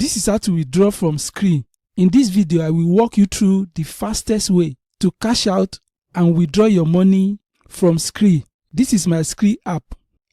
This is how to withdraw from Skrill. In this video, I will walk you through the fastest way to cash out and withdraw your money from Skrill. This is my Skrill app.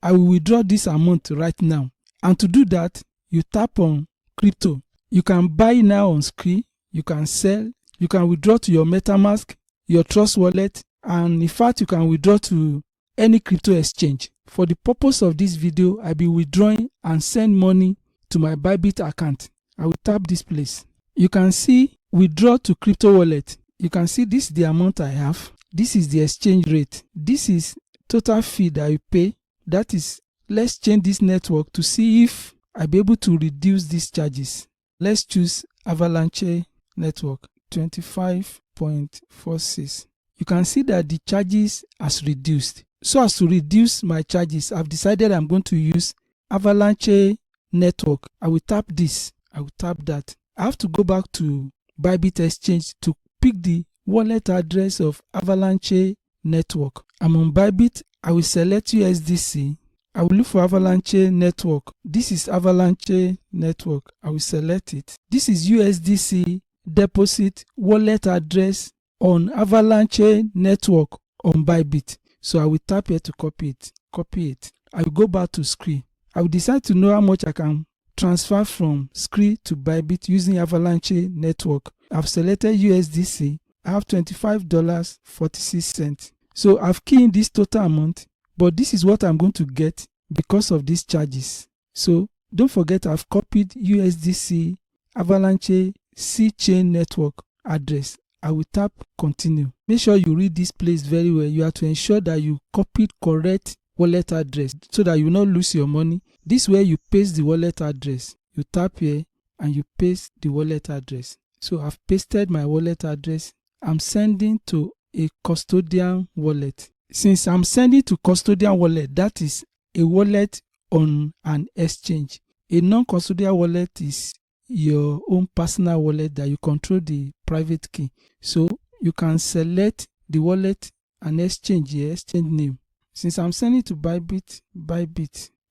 I will withdraw this amount right now. And to do that, you tap on crypto. You can buy now on Skrill, you can sell, you can withdraw to your MetaMask, your Trust Wallet, and in fact, you can withdraw to any crypto exchange. For the purpose of this video, I'll be withdrawing and send money to my ByBit account. I will tap this place. You can see withdraw to crypto wallet. You can see this is the amount I have. This is the exchange rate. This is total fee that I pay. That is, let's change this network to see if I'll be able to reduce these charges. Let's choose Avalanche network 25.46. You can see that the charges has reduced. So as to reduce my charges, I've decided I'm going to use Avalanche network. I will tap this. I will tap that. I have to go back to ByBit exchange to pick the wallet address of Avalanche network. I'm on ByBit. I will select USDC. I will look for Avalanche network. This is Avalanche network. I will select it. This is USDC deposit wallet address on Avalanche network on ByBit. So I will tap here to copy it. Copy it. I will go back to Skrill. I will decide to know how much I can transfer from Skrill to ByBit using Avalanche network. I've selected USDC. I have $25.46. So I've keyed in this total amount, but this is what I'm going to get because of these charges. So don't forget I've copied USDC Avalanche C-chain network address. I will tap continue. Make sure you read this place very well. You have to ensure that you copied correct wallet address so that you will not lose your money. This way you paste the wallet address. You tap here and you paste the wallet address. So I've pasted my wallet address. I'm sending to a custodian wallet. Since I'm sending to custodian wallet, that is a wallet on an exchange. A non-custodian wallet is your own personal wallet that you control the private key. So you can select the wallet and exchange here, exchange name. Since I'm sending to ByBit,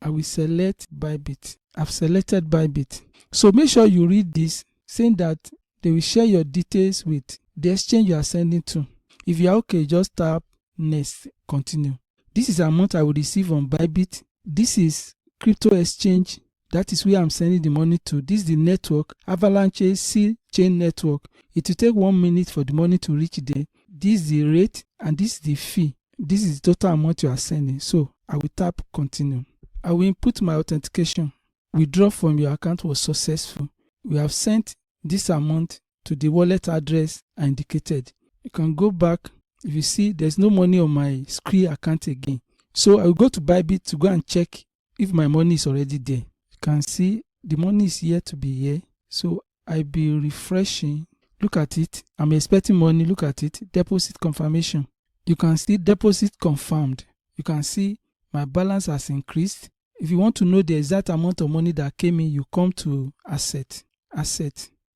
I will select ByBit. I've selected ByBit. So make sure you read this, saying that they will share your details with the exchange you are sending to. If you are okay, just tap next, continue. This is the amount I will receive on ByBit. This is crypto exchange. That is where I'm sending the money to. This is the network, Avalanche C-chain network. It will take 1 minute for the money to reach there. This is the rate and this is the fee. This is the total amount you are sending. So I will tap continue. I will input my authentication. Withdraw from your account was successful. We have sent this amount to the wallet address I indicated. You can go back. If you see there's no money on my Skrill account again. So I will go to ByBit to go and check if my money is already there. You can see the money is yet to be here. So I'll be refreshing. Look at it. I'm expecting money. Look at it. Deposit confirmation. You can see deposit confirmed. You can see my balance has increased. If you want to know the exact amount of money that came in, you come to asset.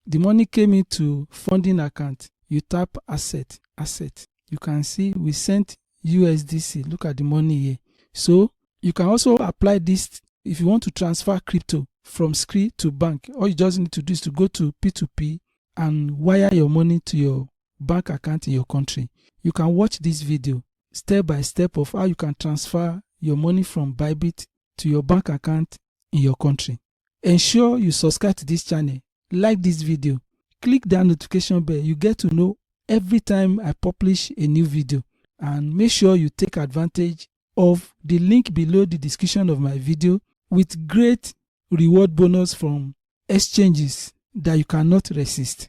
The money came into funding account. You tap asset. You can see we sent USDC. Look at the money here. So you can also apply this if you want to transfer crypto from Skrill to bank. All you just need to do is to go to P2P and wire your money to your bank account in your country. You can watch this video step by step of how you can transfer your money from ByBit to your bank account in your country. Ensure you subscribe to this channel, like this video, click that notification bell. You get to know every time I publish a new video, and make sure you take advantage of the link below the description of my video with great reward bonus from exchanges that you cannot resist.